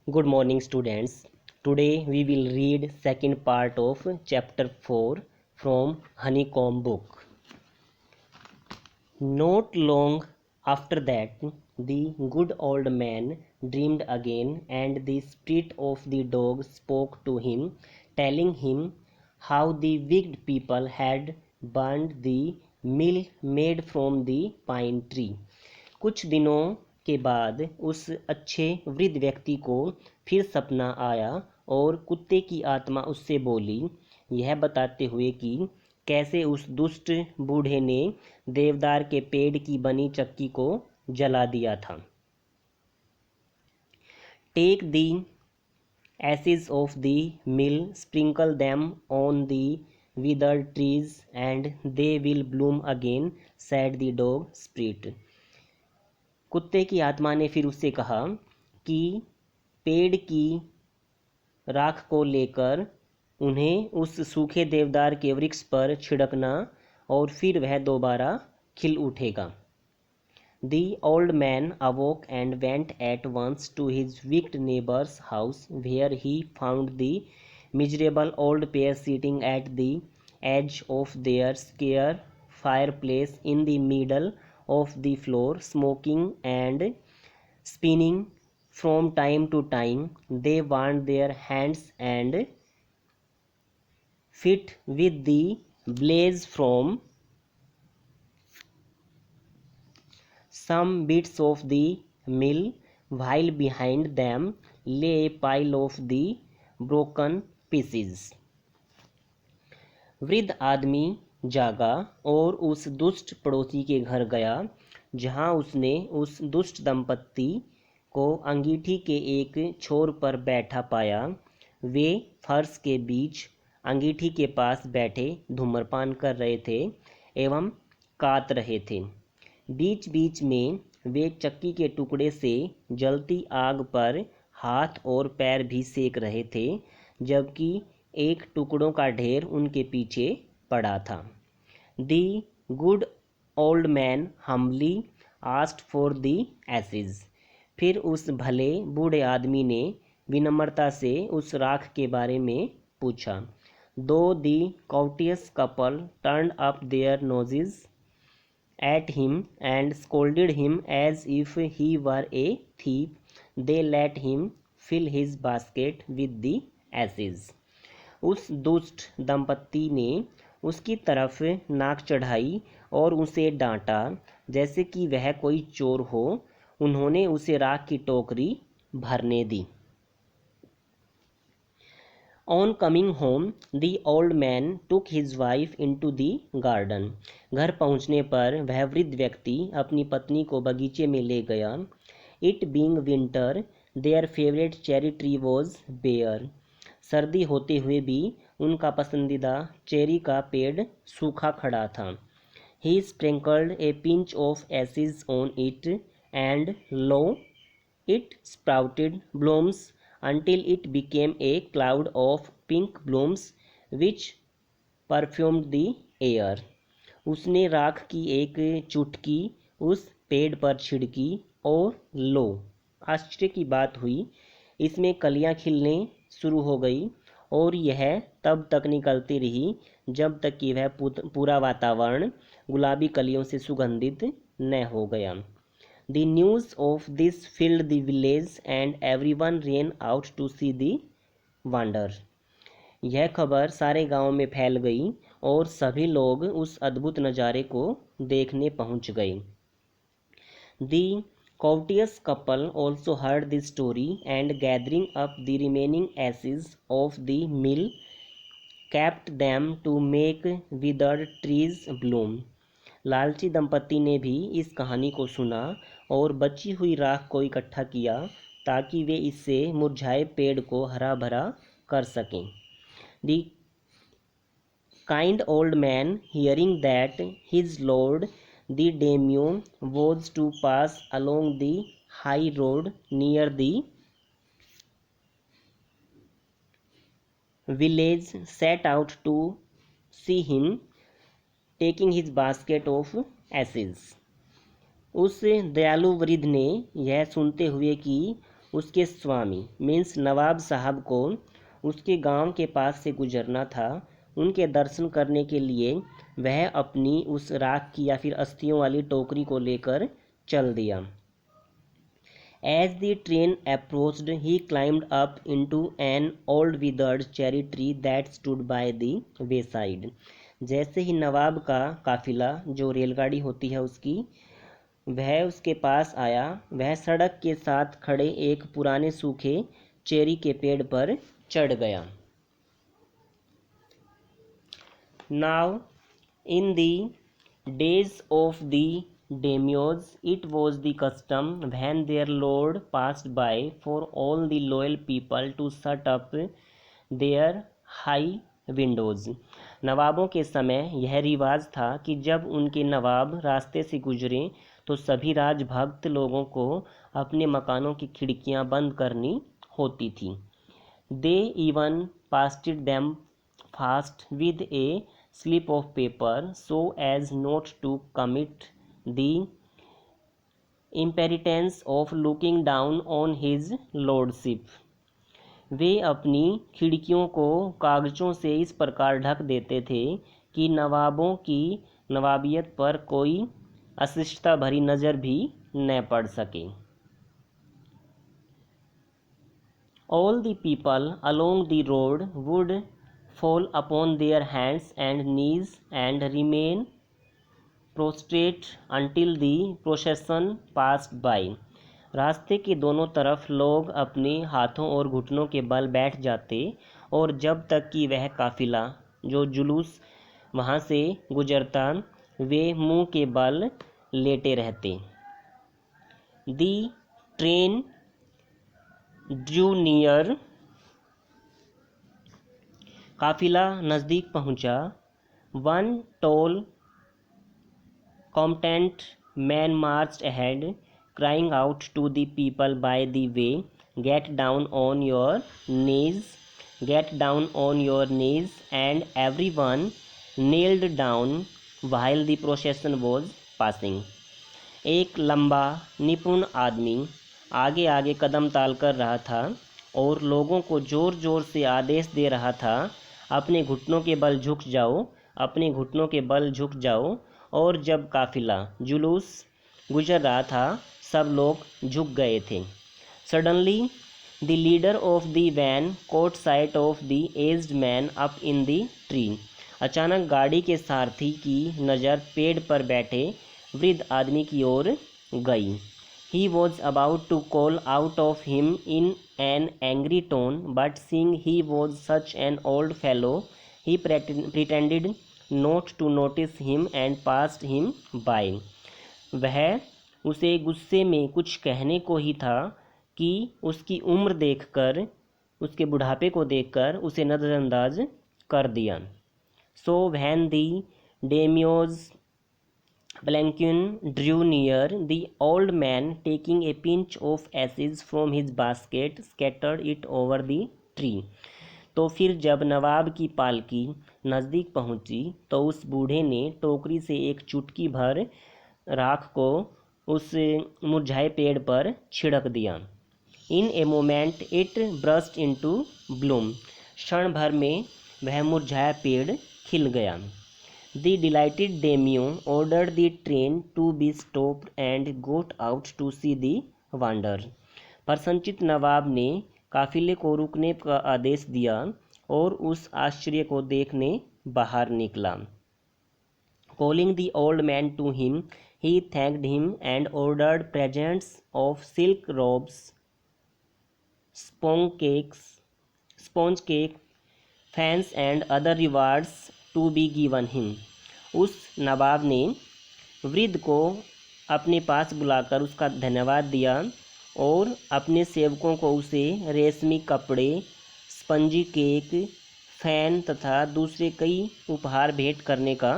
Good morning, students. Today we will read second part of chapter 4 from Honeycomb book. Not long after that, the good old man dreamed again, and the spirit of the dog spoke to him, telling him how the wicked people had burned the mill made from the pine tree. कुछ दिनों के बाद उस अच्छे वृद्ध व्यक्ति को फिर सपना आया और कुत्ते की आत्मा उससे बोली, यह बताते हुए कि कैसे उस दुष्ट बूढ़े ने देवदार के पेड़ की बनी चक्की को जला दिया था। Take the ashes of the mill, sprinkle them on the withered trees, and they will bloom again, said the dog spirit. कुत्ते की आत्मा ने फिर उससे कहा कि पेड़ की राख को लेकर उन्हें उस सूखे देवदार के वृक्ष पर छिड़कना और फिर वह दोबारा खिल उठेगा। The old man awoke and went at once to his wicked neighbor's house, where he found the miserable old pair sitting at the edge of their square fireplace in the middle of the floor, smoking and spinning. From time to time, they warmed their hands and feet with the blaze from some bits of the mill, while behind them lay a pile of the broken pieces. वृद्ध आदमी जागा और उस दुष्ट पड़ोसी के घर गया, जहां उसने उस दुष्ट दंपत्ति को अंगीठी के एक छोर पर बैठा पाया। वे फर्श के बीच अंगीठी के पास बैठे धूम्रपान कर रहे थे एवं कात रहे थे। बीच बीच में वे चक्की के टुकड़े से जलती आग पर हाथ और पैर भी सेक रहे थे, जबकि एक टुकड़ों का ढेर उनके पीछे पड़ा था। The good old man humbly asked for the ashes. फिर उस भले बूढ़े आदमी ने विनम्रता से उस राख के बारे में पूछा। दो दी courteous couple turned up their noses at him and scolded him as if he were a thief, they let him fill his basket with the ashes. उस दुष्ट दंपत्ति ने उसकी तरफ नाक चढ़ाई और उसे डांटा जैसे कि वह कोई चोर हो। उन्होंने उसे राख की टोकरी भरने दी। On coming home, the old man took his wife into the garden. घर पहुंचने पर वह वृद्ध व्यक्ति अपनी पत्नी को बगीचे में ले गया। It being winter, their favorite cherry tree was bare. सर्दी होते हुए भी उनका पसंदीदा चेरी का पेड़ सूखा खड़ा था। He sprinkled a pinch of ashes on it, and lo, it sprouted blooms until it became a cloud of pink blooms which perfumed the air. उसने राख की एक चुटकी उस पेड़ पर छिड़की और लो, आश्चर्य की बात हुई, इसमें कलियां खिलने शुरू हो गई और यह तब तक निकलती रही जब तक कि वह पूरा वातावरण गुलाबी कलियों से सुगंधित न हो गया। The news of this filled the village and everyone ran out to see the wonder. यह खबर सारे गांव में फैल गई और सभी लोग उस अद्भुत नज़ारे को देखने पहुंच गए। The courteous couple also heard the story and gathering up the remaining ashes of the mill, kept them to make withered trees bloom. लालची दंपत्ति ने भी इस कहानी को सुना और बची हुई राख को इकट्ठा किया ताकि वे इससे मुरझाए पेड़ को हरा भरा कर सकें। The kind old man, hearing that his lord the daimyo was to pass along the high road near the village, set out to see him, taking his basket of ashes. उस दयालु वृद्ध ने यह सुनते हुए कि उसके स्वामी मीन्स नवाब साहब को उसके गांव के पास से गुजरना था। उनके दर्शन करने के लिए वह अपनी उस राख की या फिर अस्थियों वाली टोकरी को लेकर चल दिया। As the train approached, he climbed up into an old withered cherry tree that stood by the wayside. जैसे ही नवाब का काफिला जो रेलगाड़ी होती है उसकी वह उसके पास आया, वह सड़क के साथ खड़े एक पुराने सूखे चेरी के पेड़ पर चढ़ गया। Now, in the days of the daimyos, it was the custom when their lord passed by for all the loyal people to shut up their high windows. नवाबों के समय यह रिवाज था कि जब उनके नवाब रास्ते से गुजरे तो सभी राजभक्त लोगों को अपने मकानों की खिड़कियां बंद करनी होती थी। They even pasted them fast with a slip of paper so as not to commit the impertinence of looking down on his lordship. वे अपनी खिड़कियों को कागजों से इस प्रकार ढक देते थे कि नवाबों की नवाबियत पर कोई अशिष्टता भरी नज़र भी न पड़ सके। All the people along the road would fall upon their hands and knees and remain prostrate until the procession passed by. रास्ते के दोनों तरफ लोग अपने हाथों और घुटनों के बल बैठ जाते और जब तक कि वह काफिला जो जुलूस वहाँ से गुजरता वे मुंह के बल लेटे रहते। The train drew near. काफिला नज़दीक पहुंचा। One tall competent man marched ahead, crying out to the people by the way, "Get down on your knees, get down on your knees," and everyone kneeled down while the procession was passing. एक लंबा निपुण आदमी आगे आगे कदम ताल कर रहा था और लोगों को जोर जोर से आदेश दे रहा था, अपने घुटनों के बल झुक जाओ, अपने घुटनों के बल झुक जाओ। और जब काफिला जुलूस गुजर रहा था सब लोग झुक गए थे। Suddenly the leader of the van caught sight of the aged man up in the tree. अचानक गाड़ी के सारथी की नज़र पेड़ पर बैठे वृद्ध आदमी की ओर गई। He was about to call out of him in an angry tone, but seeing he was such an old fellow, he pretended not to notice him and passed him by. वह उसे गुस्से में कुछ कहने को ही था कि उसकी उम्र देखकर, उसके बुढ़ापे को देखकर उसे नज़रअंदाज कर दिया। So when the daimyo's palanquin drew near, the old man, taking a pinch of ashes from his basket, scattered it over the tree. तो फिर जब नवाब की पालकी नज़दीक पहुंची तो उस बूढ़े ने टोकरी से एक चुटकी भर राख को उस मुरझाए पेड़ पर छिड़क दिया। In a moment it burst into bloom. क्षण भर में वह मुरझाया पेड़ खिल गया। The delighted daimyo ordered the train to be stopped and got out to see the wonder. प्रसन्नचित्त नवाब ने काफिले को रुकने का आदेश दिया और उस आश्चर्य को देखने बाहर निकला। Calling the old man to him, he thanked him and ordered presents of silk robes, sponge cake, fans and other rewards to be given him. उस नवाब ने वृद्ध को अपने पास बुलाकर उसका धन्यवाद दिया और अपने सेवकों को उसे रेशमी कपड़े, स्पंजी केक, फैन तथा दूसरे कई उपहार भेंट करने का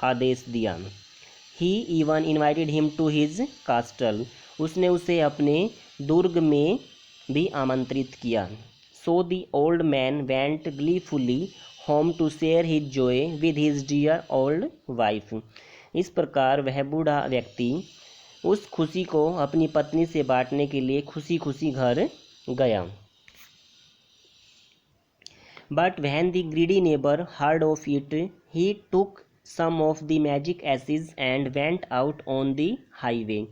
आदेश दिया। He even invited him to his castle. उसने उसे अपने दुर्ग में भी आमंत्रित किया। So the old man went gleefully home to share his joy with his dear old wife. इस प्रकार वह बूढ़ा व्यक्ति उस खुशी को अपनी पत्नी से बांटने के लिए खुशी खुशी घर गया। But when the greedy neighbor heard of it, he took some of the magic ashes and went out on the highway.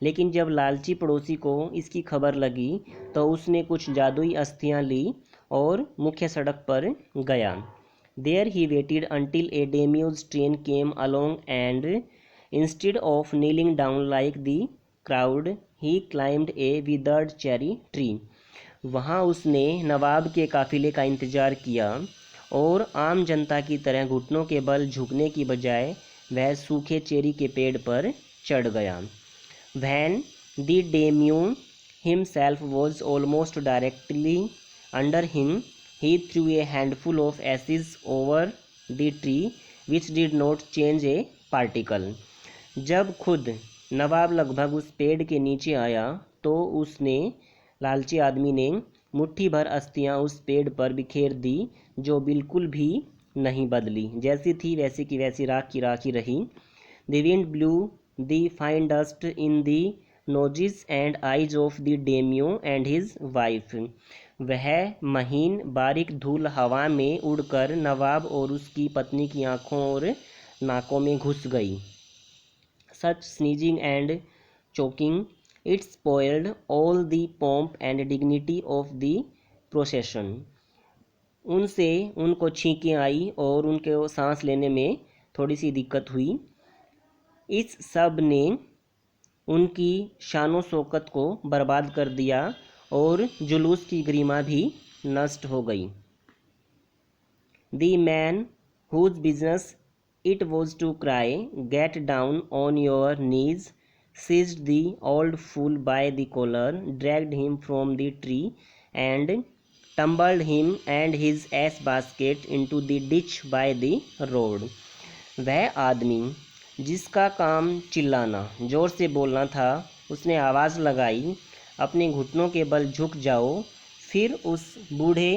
लेकिन जब लालची पड़ोसी को इसकी खबर लगी तो उसने कुछ जादुई अस्थियां ली और मुख्य सड़क पर गया। There he waited until a daimyo's train came along and instead of kneeling down like the crowd, he climbed a withered cherry tree. वहाँ उसने नवाब के काफिले का इंतज़ार किया और आम जनता की तरह घुटनों के बल झुकने की बजाय वह सूखे चेरी के पेड़ पर चढ़ गया। When the daimyo himself was almost directly under him, he threw a handful of ashes over the tree, which did not change a particle. जब खुद नवाब लगभग उस पेड़ के नीचे आया तो उसने लालची आदमी ने मुट्ठी भर अस्थियां उस पेड़ पर बिखेर दी, जो बिल्कुल भी नहीं बदली, जैसी थी वैसी की वैसी राख की राख ही रही। The wind blew the fine dust in the noses and eyes of the daimyo and his wife. वह महीन बारीक धूल हवा में उड़कर नवाब और उसकी पत्नी की आँखों और नाकों में घुस गई। Such sneezing and choking, it spoiled all the pomp and dignity of the procession. उनसे उनको छींकें आई और उनके सांस लेने में थोड़ी सी दिक्कत हुई। इस सब ने उनकी शानो शौकत को बर्बाद कर दिया और जुलूस की गरिमा भी नष्ट हो गई। The man whose business it was to cry, "Get down on your knees," seized the old fool by the collar, dragged him from the tree, and tumbled him and his ass basket into the ditch by the road. वह आदमी जिसका काम चिल्लाना, जोर से बोलना था, उसने आवाज़ लगाई, अपने घुटनों के बल झुक जाओ। फिर उस बूढ़े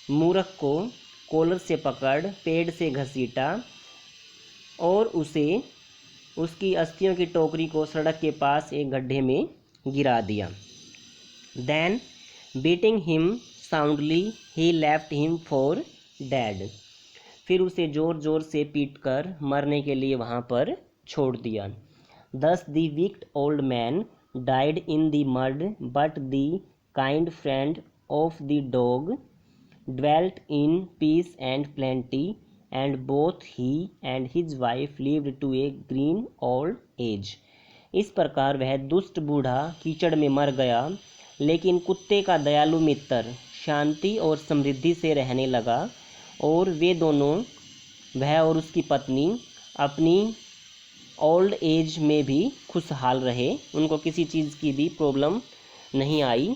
मूर्ख को कॉलर से पकड़ पेड़ से घसीटा और उसे उसकी अस्थियों की टोकरी को सड़क के पास एक गड्ढे में गिरा दिया। Then beating him soundly, he left him for dead. फिर उसे ज़ोर ज़ोर से पीटकर मरने के लिए वहाँ पर छोड़ दिया। Thus the wicked old man died in the mud, but the kind friend of the dog dwelt in peace and plenty, and both he and his wife lived to a green old age. इस प्रकार वह दुष्ट बूढ़ा कीचड़ में मर गया, लेकिन कुत्ते का दयालु मित्र शांति और समृद्धि से रहने लगा, और वे दोनों, वह और उसकी पत्नी, अपनी ओल्ड एज में भी खुशहाल रहे। उनको किसी चीज़ की भी प्रॉब्लम नहीं आई,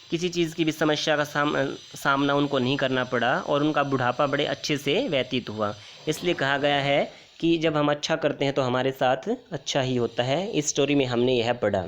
किसी चीज़ की भी समस्या का सामना उनको नहीं करना पड़ा, और उनका बुढ़ापा बड़े अच्छे से व्यतीत हुआ। इसलिए कहा गया है कि जब हम अच्छा करते हैं तो हमारे साथ अच्छा ही होता है। इस स्टोरी में हमने यह पढ़ा।